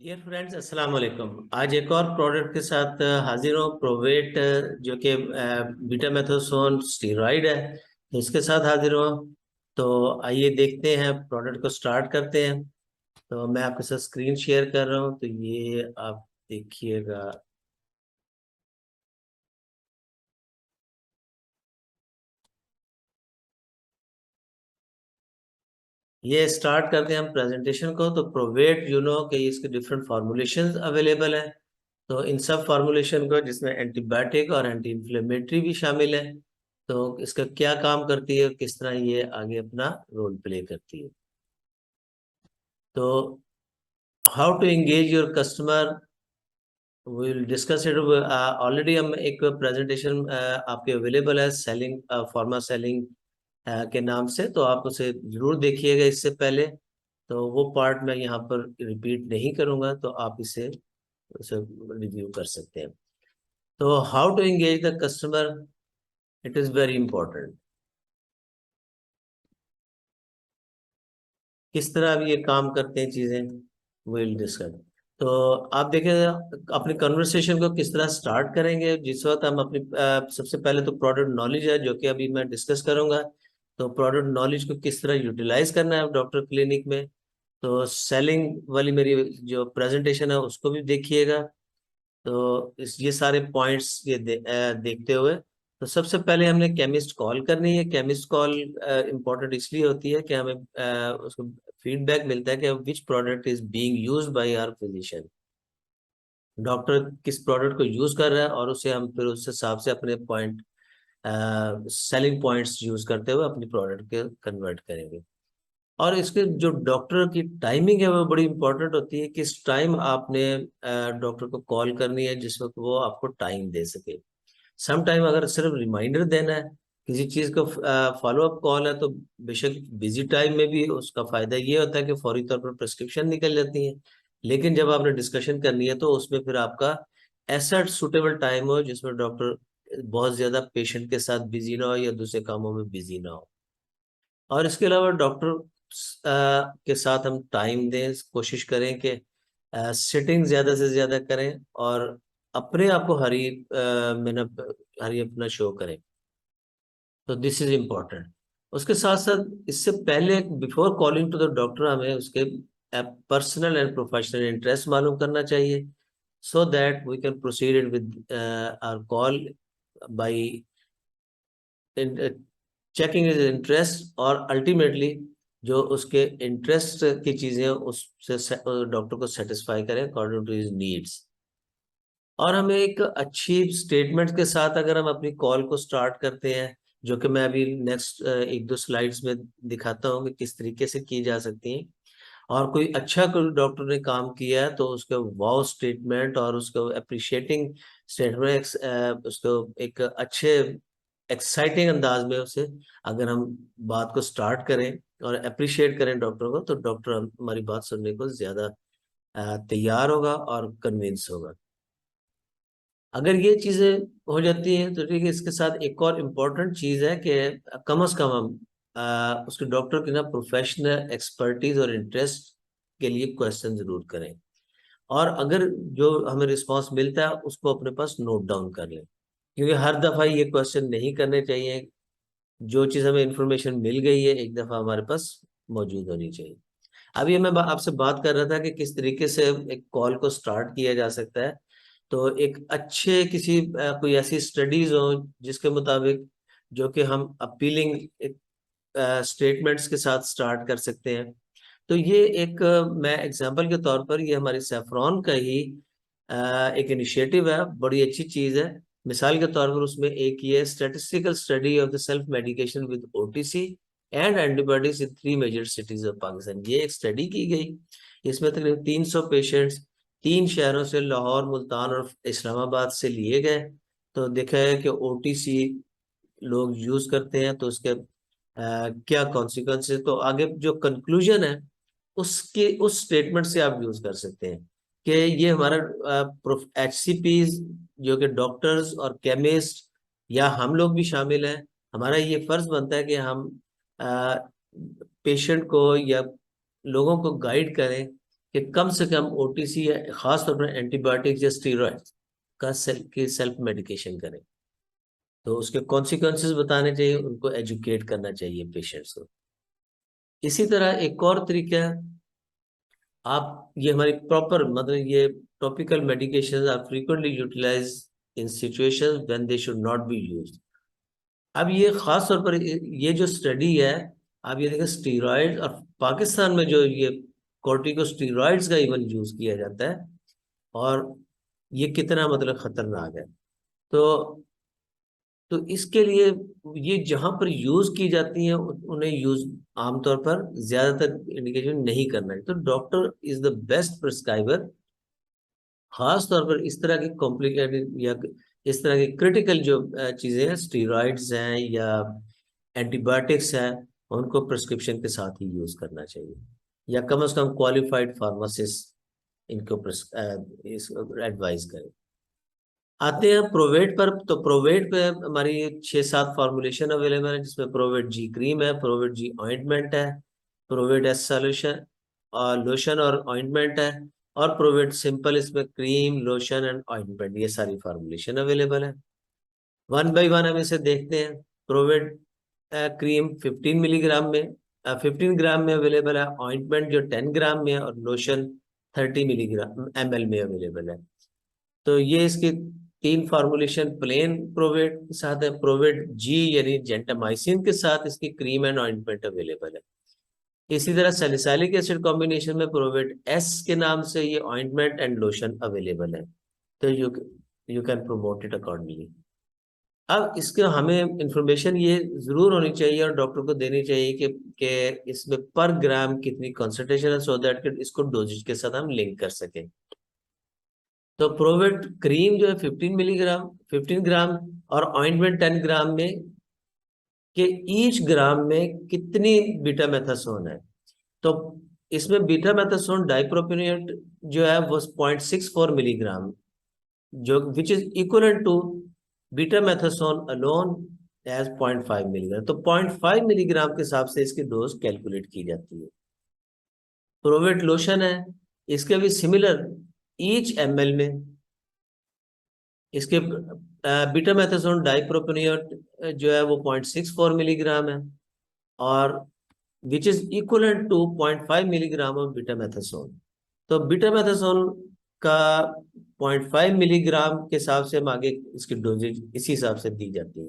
Dear friends, अस्सलाम वालेकुम। आज एक और प्रोडक्ट के साथ हाजिर हूँ। प्रोवेट जो कि बीटामेथासोन स्टीरॉइड है, तो इसके साथ हाजिर हूँ। तो आइए देखते हैं, प्रोडक्ट को स्टार्ट करते हैं। तो मैं आपके साथ स्क्रीन शेयर कर रहा हूँ, तो ये आप देखिएगा। ये स्टार्ट करते हैं हम प्रेजेंटेशन को। तो प्रोवेट कि इसके डिफरेंट फॉर्मुलेशंस अवेलेबल हैं। तो इन सब फॉर्मुलेशन को, जिसमें एंटीबायोटिक और एंटी इन्फ्लेमेटरी भी शामिल है, तो इसका क्या काम करती है, किस तरह ये आगे अपना रोल प्ले करती है। तो how to engage your customer, will discuss it. Already हम एक प्रेजेंटेशन आपके अवेलेबल है, सेलिंग फार्मा सेलिंग के नाम से, तो आप उसे जरूर देखिएगा इससे पहले। तो वो पार्ट मैं यहाँ पर रिपीट नहीं करूंगा, तो आप इसे उसे रिव्यू कर सकते हैं। तो how to engage the customer, it is very important. किस तरह अब ये काम करते हैं चीजें, विल डिस्कस। तो आप देखें, अपनी कन्वर्सेशन को किस तरह स्टार्ट करेंगे। जिस वक्त हम अपनी सबसे पहले तो प्रोडक्ट नॉलेज है, जो कि अभी मैं डिस्कस करूंगा। तो प्रोडक्ट नॉलेज को किस तरह यूटिलाइज करना है डॉक्टर क्लिनिक में। तो सेलिंग वाली मेरी जो प्रेजेंटेशन है उसको भी देखिएगा। तो ये सारे पॉइंट्स देखते हुए, तो सबसे पहले हमने केमिस्ट कॉल करनी है। केमिस्ट कॉल इम्पोर्टेंट इसलिए होती है कि हमें उसको फीडबैक मिलता है कि which product is being used by our physician. Doctor किस प्रोडक्ट को यूज कर रहा है, और उसे हम फिर उस हिसाब से अपने पॉइंट, सेलिंग पॉइंट्स यूज करते हुए अपनी प्रोडक्ट के कन्वर्ट करेंगे। और इसके जो डॉक्टर की टाइमिंग है वो बड़ी इंपॉर्टेंट होती है। किस टाइम आपने डॉक्टर को कॉल करनी है, जिस वक्त वो आपको टाइम दे सके। सम टाइम अगर सिर्फ रिमाइंडर देना है, किसी चीज का फॉलो अप कॉल है, तो बेशक बिजी टाइम में भी उसका फायदा ये होता है कि फौरी तौर पर प्रिस्क्रिप्शन निकल जाती है। लेकिन जब आपने डिस्कशन करनी है, तो उसमें फिर आपका ऐसा सुटेबल टाइम हो जिसमें डॉक्टर बहुत ज्यादा पेशेंट के साथ बिजी ना हो या दूसरे कामों में बिजी ना हो। और इसके अलावा डॉक्टर के साथ हम टाइम दें, कोशिश करें कि सिटिंग ज्यादा से ज्यादा करें, और अपने आप को हरी मिनट हरी अपना शो करें। तो दिस इज इम्पोर्टेंट। उसके साथ साथ, इससे पहले before calling to the doctor, हमें उसके पर्सनल एंड प्रोफेशनल इंटरेस्ट मालूम करना चाहिए, so that we can proceed with our call by checking is interest, और अल्टीमेटली जो उसके इंटरेस्ट की चीजें उससे डॉक्टर को सेटिस्फाई करें अकॉर्डिंग टू हिज नीड्स। और हमें एक अच्छी स्टेटमेंट के साथ अगर हम अपनी कॉल को स्टार्ट करते हैं, जो कि मैं अभी नेक्स्ट एक दो स्लाइड्स में दिखाता हूँ कि किस तरीके से की जा सकती हैं। और कोई अच्छा कोई डॉक्टर ने काम किया है, तो उसके वाव स्टेटमेंट और उसको अप्रिशिएटिंग स्टेटमेंट, उसको एक अच्छे एक्साइटिंग अंदाज में उसे अगर हम बात को स्टार्ट करें और अप्रिशिएट करें डॉक्टर को, तो डॉक्टर हमारी बात सुनने को ज्यादा तैयार होगा और कन्विंस होगा। अगर ये चीजें हो जाती हैं, तो ठीक है। इसके साथ एक और इम्पोर्टेंट चीज है कि कम से कम हम उसके डॉक्टर की ना प्रोफेशनल एक्सपर्टीज और इंटरेस्ट के लिए क्वेश्चन जरूर करें। और अगर जो हमें रिस्पांस मिलता है उसको अपने पास नोट डाउन कर लें, क्योंकि हर दफा ये क्वेश्चन नहीं करने चाहिए। जो चीज हमें इंफॉर्मेशन मिल गई है, एक दफा हमारे पास मौजूद होनी चाहिए। अभी मैं आपसे बात कर रहा था कि किस तरीके से एक कॉल को स्टार्ट किया जा सकता है। तो एक अच्छे किसी कोई ऐसी स्टडीज हो जिसके मुताबिक, जो कि हम अपीलिंग स्टेटमेंट्स के साथ स्टार्ट कर सकते हैं। तो ये एक मैं एग्जांपल के तौर पर, ये हमारी सेफ्रॉन का ही एक इनिशिएटिव है, बड़ी अच्छी चीज है। मिसाल के तौर पर उसमें एक ये statistical study of the self medication with OTC and antibodies in 3 major cities of Pakistan, ये एक स्टडी की गई। इसमें तकरीबन 300 पेशेंट्स 3 शहरों से, लाहौर, मुल्तान और इस्लामाबाद से लिए गए। तो देखा है कि ओटीसी लोग यूज करते हैं, तो उसके क्या कॉन्सिक्वेंसेस, तो आगे जो कंक्लूजन है उसके उस स्टेटमेंट से आप यूज कर सकते हैं कि ये हमारा HCPs, जो कि डॉक्टर्स और केमिस्ट या हम लोग भी शामिल हैं, हमारा ये फर्ज बनता है कि हम पेशेंट को या लोगों को गाइड करें कि कम से कम ओटीसी या खासतौर पर एंटीबायोटिक या स्टीरॉयड का सेल्फ मेडिकेशन करें। तो उसके कॉन्सिक्वेंसेस बताने चाहिए, उनको एजुकेट करना चाहिए पेशेंट्स को। इसी तरह एक और तरीका है, आप ये हमारी प्रॉपर मतलब ये topical medication are frequently utilize in situations when they should not be used. अब ये खास तौर पर ये जो स्टडी है, आप ये देखें स्टीरॉइड, और पाकिस्तान में जो ये कॉर्टिकोस्टीरॉइड्स का इवन यूज किया जाता है, और ये कितना मतलब खतरनाक है। तो इसके लिए ये जहां पर यूज की जाती है उन्हें यूज आमतौर पर ज्यादातर इंडिकेशन नहीं करना है। तो doctor is the best prescriber, खास तौर पर इस तरह की कॉम्प्लिकेटेड या इस तरह की क्रिटिकल जो चीजें हैं, स्टीरॉइड्स हैं या एंटीबायोटिक्स हैं, उनको प्रिस्क्रिप्शन के साथ ही यूज करना चाहिए, या कम से कम क्वालिफाइड फार्मासिस्ट इनको एडवाइस करें। आते हैं प्रोवेट पर। तो प्रोवेट पे हमारी 6-7 फॉर्मुलेशन अवेलेबल है, जिसमें प्रोवेट जी क्रीम है, प्रोवेट जी ऑइंटमेंट है, प्रोवेट एस सॉल्यूशन और लोशन और ऑइंटमेंट है, और प्रोवेट सिंपल, इसमें क्रीम लोशन एंड ऑइंटमेंट, ये सारी फॉर्मुलेशन अवेलेबल है। वन बाय वन हम इसे देखते हैं। प्रोवेट क्रीम 15 मिलीग्राम में 15 ग्राम में अवेलेबल है, ऑइंटमेंट जो 10 ग्राम में है, और लोशन 30 मिलीग्राम ml में अवेलेबल है। तो ये इसकी 3 फॉर्मुलेशन प्लेन प्रोवेट के साथ है, प्रोवेट जी यानी जेंटामाइसिन के साथ इसकी क्रीम एंड ऑइंटमेंट अवेलेबल है। इसी तरह सैलिसाइलिक एसिड कॉम्बिनेशन में प्रोवेट एस के नाम से ये ऑइंटमेंट एंड लोशन अवेलेबल है। तो you can promote it accordingly. अब इसके हमें इंफॉर्मेशन ये जरूर होनी चाहिए और डॉक्टर को देनी चाहिए कि इसमें पर ग्राम कितनी कॉन्सेंट्रेशन है, सो दैट इसको डोजेज के साथ हम लिंक कर सकें। तो प्रोवेट क्रीम जो है 15 ग्राम और ऑइंटमेंट 10 ग्राम में, कि ईच ग्राम में कितनी बीटा मेथासोन है। तो इसमें बीटा मेथासोन डाइप्रोपिनेट जो है वो 0.64 मिलीग्राम, जो which is equal to betamethasone alone as 0.5 milligram. तो 0.5 मिलीग्राम के हिसाब से इसकी डोज कैलकुलेट की जाती है। प्रोवेट लोशन है, इसके भी सिमिलर, ईच ml में इसके बीटा मेथासोन डाइप्रोपिनेट जो है वो 0.64 मिलीग्राम है, और which is equivalent to 0.5 milligram of betamethasone. तो बीटा मेथासोन का 0.5 मिलीग्राम के हिसाब से हम आगे इसकी डोजेज इसी हिसाब से दी जाती है।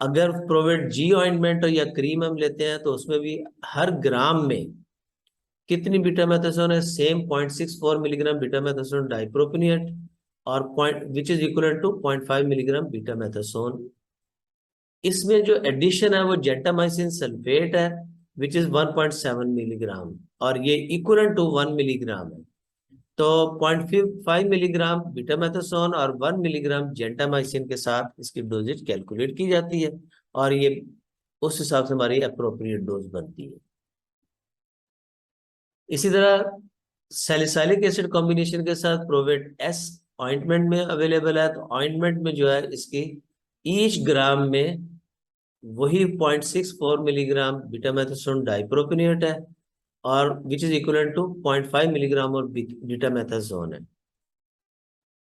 अगर प्रोवेट जी ऑइंटमेंट या क्रीम हम लेते हैं, तो उसमें भी हर ग्राम में कितनी बीटा मेथासोन है, same 0.64 milligram betamethasone dipropionate, और point which is equal to 0.5 milligram betamethasone. इसमें जो एडिशन है वो जेंटामाइसिन सल्फेट है, विच इज 1.7 मिलीग्राम, और ये इक्वल टू 1 मिलीग्राम है। तो 0.5 मिलीग्राम बीटा मेथासोन और 1 मिलीग्राम जेंटामाइसिन के साथ इसकी डोजेज कैलकुलेट की जाती है, और ये उस हिसाब से हमारी अप्रोप्रिएट डोज बनती है। इसी तरह सैलिसाइलिक एसिड कॉम्बिनेशन के साथ प्रोवेट एस ऑइंटमेंट में अवेलेबल है। तो ऑइंटमेंट में जो है इसकी ईच ग्राम में वही 0.64 मिलीग्राम बीटा मेथासोन डाइप्रोपिनेट है, और which is equal to 0.5 milligram और बीटा मेथासोन है।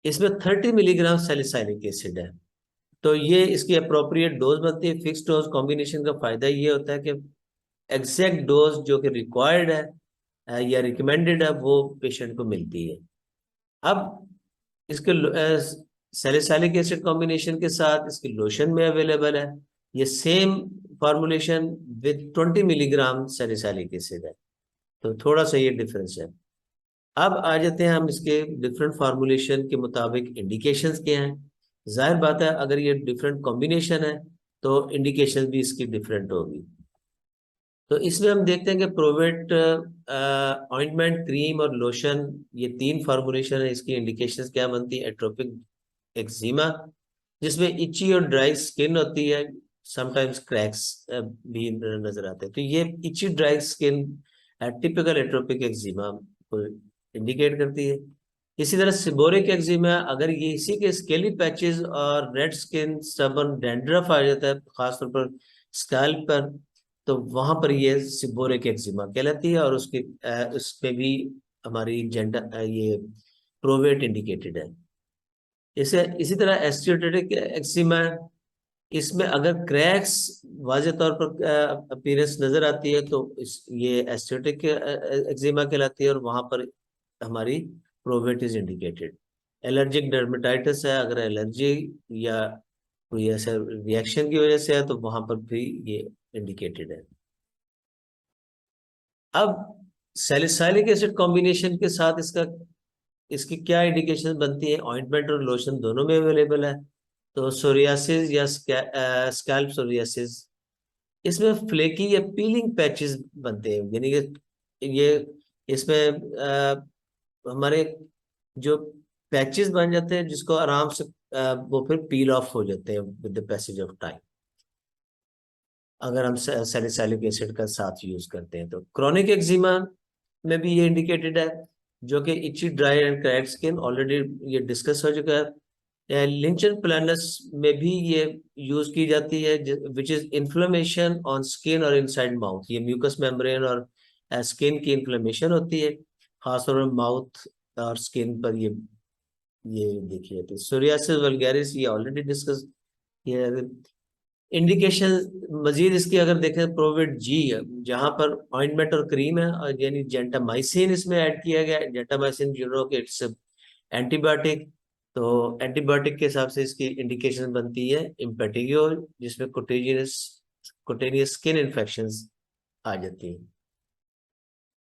इसमें 30 मिलीग्राम सैलिसाइलिक एसिड है। तो ये इसकी अप्रोप्रिएट डोज बनती है। फिक्स डोज कॉम्बिनेशन का फायदा ये होता है कि एग्जैक्ट डोज जो कि रिक्वायर्ड है या रिकमेंडेड है वो पेशेंट को मिलती है। अब इसके सैलिसाइलिक एसिड कॉम्बिनेशन के साथ इसकी लोशन में अवेलेबल है, ये same formulation with 20 milligram salicylic acid है। तो थोड़ा सा ये डिफरेंस है। अब आ जाते हैं हम इसके डिफरेंट फार्मूलेशन के मुताबिक इंडिकेशंस क्या हैं। जाहिर बात है अगर ये डिफरेंट कॉम्बिनेशन है तो इंडिकेशन भी इसकी डिफरेंट होगी। तो इसमें हम देखते हैं कि प्रोवेट ऑइंटमेंट क्रीम और लोशन, ये 3 फार्मूलेशन है। इसकी इंडिकेशंस क्या बनती है? एट्रोपिक एक्जिमा, जिसमें इची और ड्राई स्किन होती है, समटाइम्स क्रैक्स भी नजर आते हैं। तो ये इची ड्राई स्किन टिपिकल एट्रोपिक एक्जिमा को इंडिकेट करती है। इसी तरह सिबोरिक एक्जिमा, अगर ये इसी के स्केली पैचेस और रेड स्किन स्टबर्न डैंड्रफ आ जाता है खासतौर पर स्कैल्प पर, तो वहां पर ये सिबोरिक एक्जिमा कहलाती है, और उसमें भी हमारी जेंडर ये प्रोवेट इंडिकेटेड है। इसे इसी तरह एस्टियोटेटिक एक्जिमा, इसमें अगर क्रैक्स वाजे तौर पर अपीयरेंस नजर आती है तो ये एस्टियोटिक एक्जिमा कहलाती है, और वहां पर हमारी probate is indicated. Allergic dermatitis है, अगर एलर्जी या कोई ऐसा रिएक्शन की वजह से है तो वहां पर भी ये इंडिकेटेड है। अब सैलिसाइलिक एसिड कॉम्बिनेशन के साथ इसकी क्या इंडिकेशन बनती है? ऑइंटमेंट और लोशन दोनों में अवेलेबल है। तो सोरियासिस या स्कैल्प सोरियासिस, इसमें फ्लेकी या पीलिंग पैचेस बनते हैं, यानी कि ये इसमें हमारे जो पैचेस बन जाते हैं जिसको आराम से वो फिर पील ऑफ हो जाते हैं with the passage of time, अगर हम सैलिसाइलिक एसिड का साथ यूज करते हैं। तो क्रॉनिक एक्जिमा में भी ये इंडिकेटेड है, जो कि itchy dry and cracked skin, already ये डिस्कस हो चुका है। लिंचन प्लानस में भी ये यूज की जाती है, which is inflammation on skin और इनसाइड माउथ। ये म्यूकस मेम्ब्रेन और स्किन की इन्फ्लेमेशन होती है, खासतौर पर माउथ और स्किन पर ये देखी जाती है। सोरियासिस वल्गैरिस ये ऑलरेडी डिस्कस किया। इंडिकेशन मजीद इसकी अगर देखें, प्रोविड जी है, जहां पर ऑइंटमेंट और क्रीम है, और यानी जेंटामाइसिन इसमें ऐड किया गया है। जेंटामाइसिन यू नो कि इट्स एंटीबायोटिक, तो एंटीबायोटिक के हिसाब से इसकी इंडिकेशन बनती है इम्पेटिगो, जिसमें कुटेनियस स्किन इन्फेक्शंस आ जाती हैं।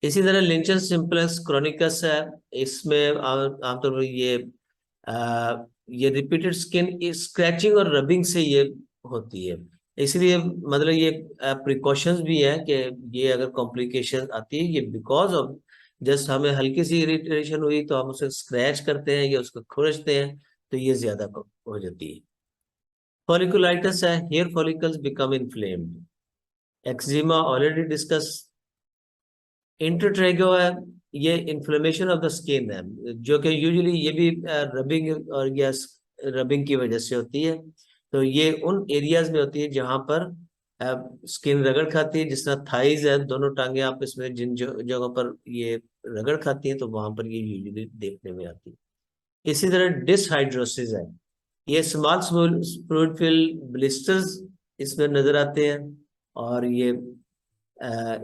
इसी तरह लिंचन सिम्प्लेक्स क्रॉनिकस है, इसमें आमतौर पर ये रिपीटेड स्किन स्क्रैचिंग और रबिंग से ये होती है। इसलिए मतलब ये प्रिकॉशंस भी है कि ये अगर कॉम्प्लिकेशन आती है ये बिकॉज ऑफ जस्ट हमें हल्की सी इरिटेशन हुई तो हम उसे स्क्रैच करते हैं या उसको खुरचते हैं, तो ये ज्यादा हो जाती है। फॉलिकुलाइटिस है, hair follicles become inflamed. Eczema already discuss. Intertrigo है, ये इन्फ्लेमेशन ऑफ द स्किन है, जो कि यूजुअली ये भी रबिंग और या रबिंग की वजह से होती है। तो ये उन एरियाज में होती है जहां पर स्किन रगड़ खाती है, जिस तरह थाइज है, दोनों टांगे आप इसमें जिन जगहों पर ये रगड़ खाती है तो वहां पर ये यूजुअली देखने में आती है। इसी तरह डिसहाइड्रोसिस है, ये स्मॉल फ्लूइड फिल ब्लिस्टर्स इसमें नजर आते हैं, और ये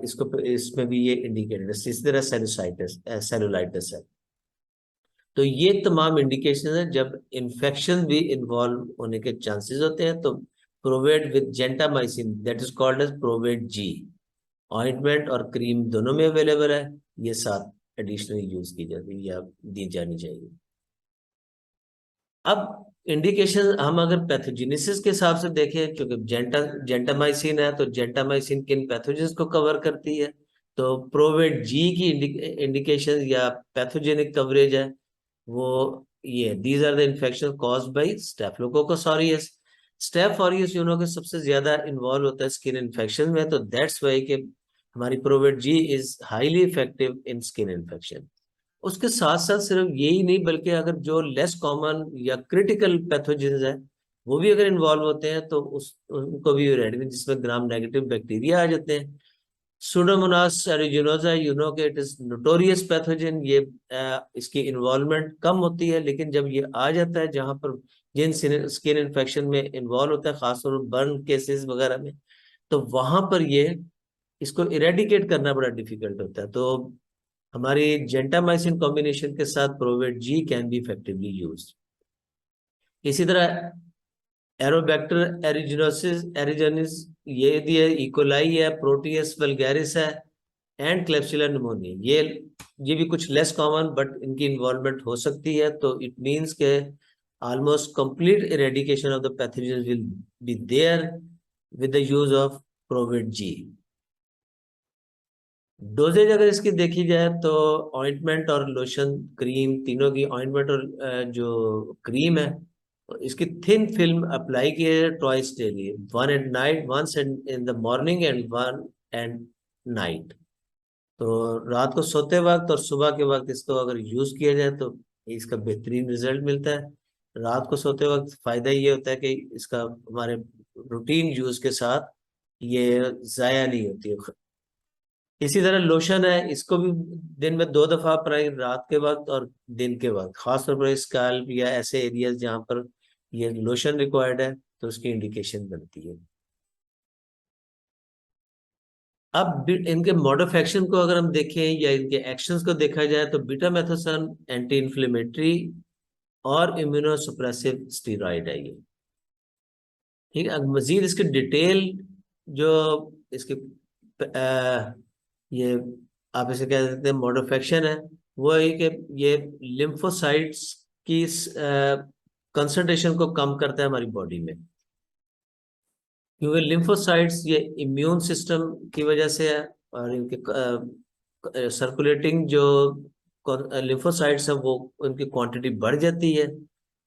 इसको इसमें भी ये इंडिकेटेड है। इसी तरह सेलुलाइटिस है। तो ये तमाम इंडिकेशन है जब इन्फेक्शन भी इन्वॉल्व होने के चांसेस होते हैं, तो Provate with gentamicin, that is called as Provate G, ointment और क्रीम दोनों में अवेलेबल है, ये साथ एडिशनली यूज की जाती है या दी जानी चाहिए। अब इंडिकेशन हम अगर पैथोजेनेसिस के हिसाब से देखें, क्योंकि जेंटामाइसिन है, तो जेंटामाइसिन किन पैथोजेंस को कवर करती है? तो प्रोवेट जी की इंडिकेशन या पैथोजेनिक कवरेज है वो ये, these are the infection caused by staphylococcus aureus. Staph aureus you know कि सबसे ज्यादा इन्वॉल्व होता है स्किन इन्फेक्शन में, तो दैट्स वाई कि हमारी Provate G is highly effective in skin infection. उसके साथ साथ सिर्फ यही नहीं, बल्कि अगर जो लेस कॉमन या क्रिटिकल पैथोजेंस है वो भी अगर इन्वॉल्व होते हैं तो उनको भी रेडमी, जिसमें ग्राम नेगेटिव बैक्टीरिया आ जाते हैं। सुडोमोनास एरिजिनोसा यू नो कि इट इज नोटोरियस पैथोजन, ये इसकी इन्वॉल्वमेंट कम होती है, लेकिन जब ये आ जाता है जहां पर जिन स्किन इन्फेक्शन में इन्वॉल्व होता है, खासतौर पर बर्न केसेस वगैरह में, तो वहां पर ये इसको इरेडिकेट करना बड़ा डिफिकल्ट होता है। तो हमारी जेंटामाइसिन कॉम्बिनेशन के साथ Provate G can be effectively used. इसी तरह एरोबैक्टर एरिजिनिस ये दिए, इकोलाई है, प्रोटियस वल्गैरिस है, एंड क्लेप्सिला निमोनिया, ये भी कुछ लेस कॉमन बट इनकी इन्वॉल्वमेंट हो सकती है। तो इट मींस के almost complete eradication of the pathogens will be there with the use of Provate G. Dosages अगर इसकी देखी जाए तो ऑइंटमेंट और लोशन क्रीम तीनों की, ऑइंटमेंट और जो क्रीम है तो इसकी थिन फिल्म अप्लाई की है twice daily, one at night, once in the morning and one and night. तो रात को सोते वक्त और सुबह के वक्त इसको अगर यूज किया जाए तो इसका बेहतरीन रिजल्ट मिलता है। रात को सोते वक्त फायदा ये होता है कि इसका हमारे रूटीन यूज के साथ ये जाया नहीं होती है। इसी तरह लोशन है, इसको भी दिन में 2 दफा अप्लाई, रात के वक्त और दिन के वक्त, खासतौर पर स्कैल्प या ऐसे एरियाज जहाँ पर ये लोशन रिक्वायर्ड है तो उसकी इंडिकेशन बनती है। अब इनके मोड ऑफ एक्शन को अगर हम देखें या इनके एक्शंस को देखा जाए तो बीटा मेथोसन एंटी इन्फ्लेमेटरी और इम्यूनोसुप्रेसिव स्टीरॉइड है ये। ठीक है, अब मजीद इसके डिटेल जो इसके ये आप इसे कह सकते हैं मोड ऑफ एक्शन है, वो है कि ये लिम्फोसाइट्स की कंसंट्रेशन को कम करता है हमारी बॉडी में, क्योंकि लिम्फोसाइट्स ये इम्यून सिस्टम की वजह से है, और इनके सर्कुलेटिंग जो लिम्फोसाइट्स है वो उनकी क्वांटिटी बढ़ जाती है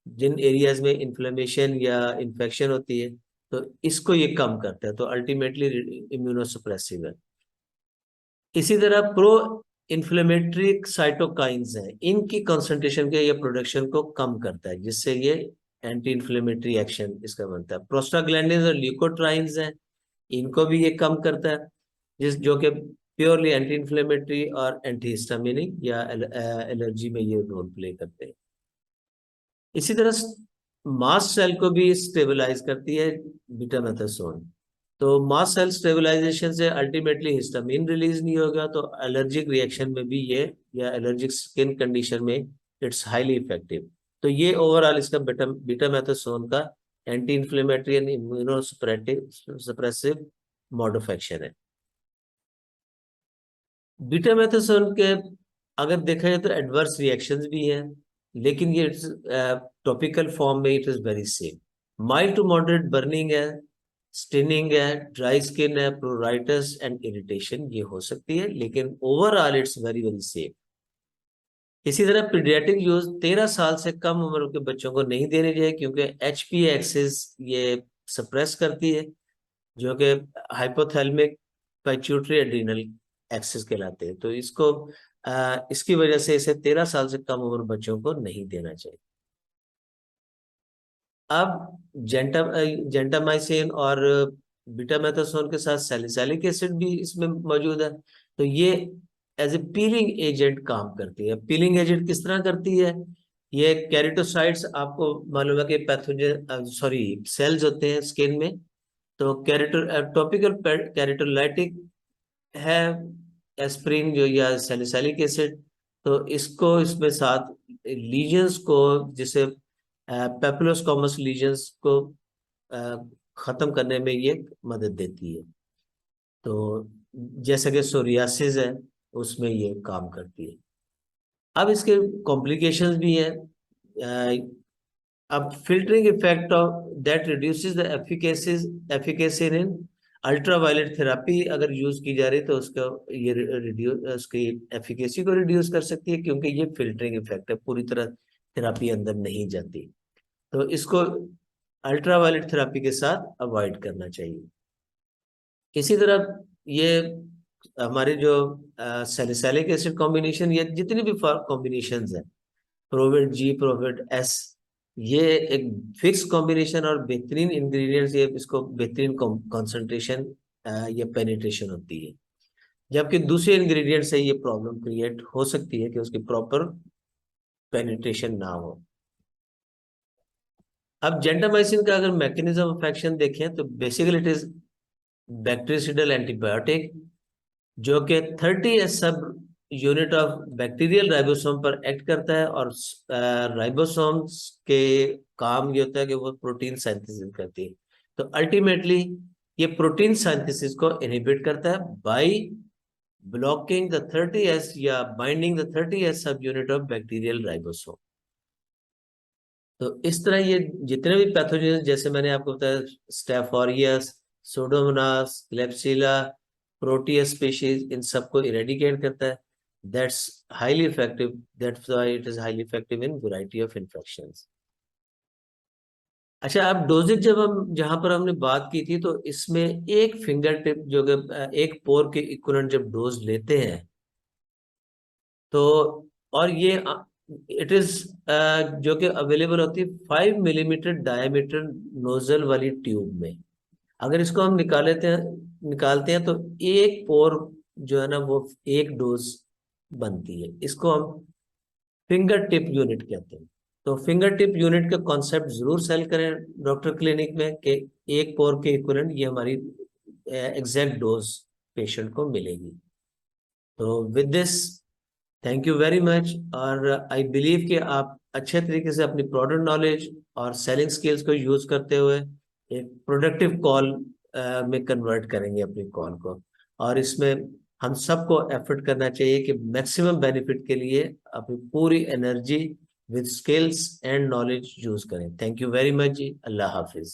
जिन एरियाज में इन्फ्लेमेशन या इन्फेक्शन होती है, तो इसको ये कम करता है, तो अल्टीमेटली इम्यूनोसुप्रेसिव है। इसी तरह प्रो इन्फ्लेमेटरी साइटोकाइंस हैं, इनकी कंसंट्रेशन के ये प्रोडक्शन को कम करता है, जिससे ये एंटी इन्फ्लेमेटरी एक्शन इसका बनता है। प्रोस्टाग्लैंडिन्स और ल्यूकोट्राइन्स हैं, इनको भी ये कम करता है, जिस जो कि प्योरली एंटी इन्फ्लेमेटरी और एंटी हिस्टामिनिक या एलर्जी में ये रोल प्ले करते हैं। इसी तरह मास्ट सेल को भी स्टेबलाइज करती है बीटा मेथासोन। तो मास्ट सेल स्टेबलाइजेशन से अल्टीमेटली हिस्टामिन रिलीज नहीं होगा, तो एलर्जिक रिएक्शन में भी ये, या एलर्जिक स्किन कंडीशन में इट्स हाईली इफेक्टिव। तो ये ओवरऑल इसका बीटा बीटा मेथासोन का anti inflammatory and immunosuppressive mode of action है। बीटा मेथासोन के अगर देखा जाए तो एडवर्स रिएक्शंस भी हैं, लेकिन ये टॉपिकल फॉर्म में it is very safe. Mild to moderate burning है, स्टिनिंग है, ड्राई स्किन है, प्रोराइटिस एंड इरिटेशन ये हो सकती है, लेकिन overall it's very very safe. इसी तरह पीडियाट्रिक यूज 13 साल से कम उम्र के बच्चों को नहीं देने चाहिए, क्योंकि एचपी एक्सिस ये सप्रेस करती है, जो कि हाइपोथैलेमिक पिट्यूटरी एड्रिनल एक्सिस कहलाते हैं। तो इसको इसकी वजह से इसे 13 साल से कम उम्र बच्चों को नहीं देना चाहिए। अब जेंटामाइसिन और बीटामेथासोन के साथ सैलिसाइलिक एसिड भी इसमें मौजूद है, तो ये एज ए पीलिंग एजेंट काम करती है। पीलिंग एजेंट किस तरह करती है, ये केराटिनोसाइट्स आपको मालूम है कि पैथोजन सॉरी सेल्स होते हैं स्किन में, तो टॉपिकल केराटोलाइटिक है एस्प्रिन जो या सैलिसाइलिक एसिड, तो इसको इसमें साथ लीजन्स को, जिसे पेपिलोस्कोमस लीजन्स को अ, खत्म करने में ये मदद देती है। तो जैसे कि सोरियासिस है उसमें ये काम करती है। अब इसके कॉम्प्लिकेशंस भी हैं। अब filtering effect of that reduces the efficacy in ultraviolet therapy अगर यूज की जा रही तो उसका ये रिड्यूस उसकी एफिकेसी को रिड्यूस कर सकती है, क्योंकि ये फिल्टरिंग इफेक्ट है, पूरी तरह थेरापी अंदर नहीं जाती, तो इसको अल्ट्रावायलेट थेरापी के साथ अवॉइड करना चाहिए। इसी तरह ये हमारे जो सैलिसाइलिक एसिड कॉम्बिनेशन, ये जितनी भी कॉम्बिनेशन है, प्रोविट जी, प्रोविट एस, ये एक फिक्स कॉम्बिनेशन और बेहतरीन इंग्रेडिएंट्स, ये इसको बेहतरीन कंसंट्रेशन या पेनिट्रेशन होती है, जबकि दूसरे इंग्रेडिएंट से ये प्रॉब्लम क्रिएट हो सकती है कि उसकी प्रॉपर पेनिट्रेशन ना हो। अब जेंटामाइसिन का अगर मैकेनिज्म ऑफ एक्शन देखें तो बेसिकली इट इज बैक्टीरियासिडल एंटीबायोटिक, जो कि 30 सब यूनिट ऑफ बैक्टीरियल राइबोसोम पर एक्ट करता है, और राइबोसोम्स के काम ये होता है कि वो प्रोटीन सिंथेसिस करती है, तो अल्टीमेटली ये प्रोटीन सिंथेसिस को इनहिबिट करता है बाय ब्लॉकिंग द 30S या बाइंडिंग द 30S सब यूनिट ऑफ बैक्टीरियल राइबोसोम। तो इस तरह ये जितने भी पैथोजन, जैसे मैंने आपको बताया, स्टेफोरियस, सोडोमोनास, क्लेप्सिला, प्रोटियस स्पीशीज, इन सबको इरेडिकेट करता है। That's highly effective, that's why it is highly effective in variety of infections. अच्छा, अब डोजेज जब हम जहां पर हमने बात की थी, तो इसमें एक फिंगर टिप जो कि एक पोर के इक्विवेलेंट जब डोज लेते हैं, तो और ये इट इज जो कि अवेलेबल होती है 5 मिलीमीटर डायमीटर नोजल वाली ट्यूब में, अगर इसको हम निकालते हैं तो एक पोर जो है ना वो एक डोज बनती है। इसको हम फिंगर टिप यूनिट कहते हैं। तो फिंगर टिप यूनिट का कॉन्सेप्ट जरूर सेल करें डॉक्टर क्लिनिक में कि एक पोर के इक्विवेलेंट ये हमारी एग्जैक्ट डोज पेशेंट को मिलेगी। तो with this thank you very much, और आई बिलीव कि आप अच्छे तरीके से अपनी प्रोडक्ट नॉलेज और सेलिंग स्किल्स को यूज करते हुए एक प्रोडक्टिव कॉल में कन्वर्ट करेंगे अपनी कॉल को। और इसमें हम सबको एफर्ट करना चाहिए कि मैक्सिमम बेनिफिट के लिए अपनी पूरी energy with skills and knowledge use करें। थैंक यू वेरी मच जी। अल्लाह हाफिज।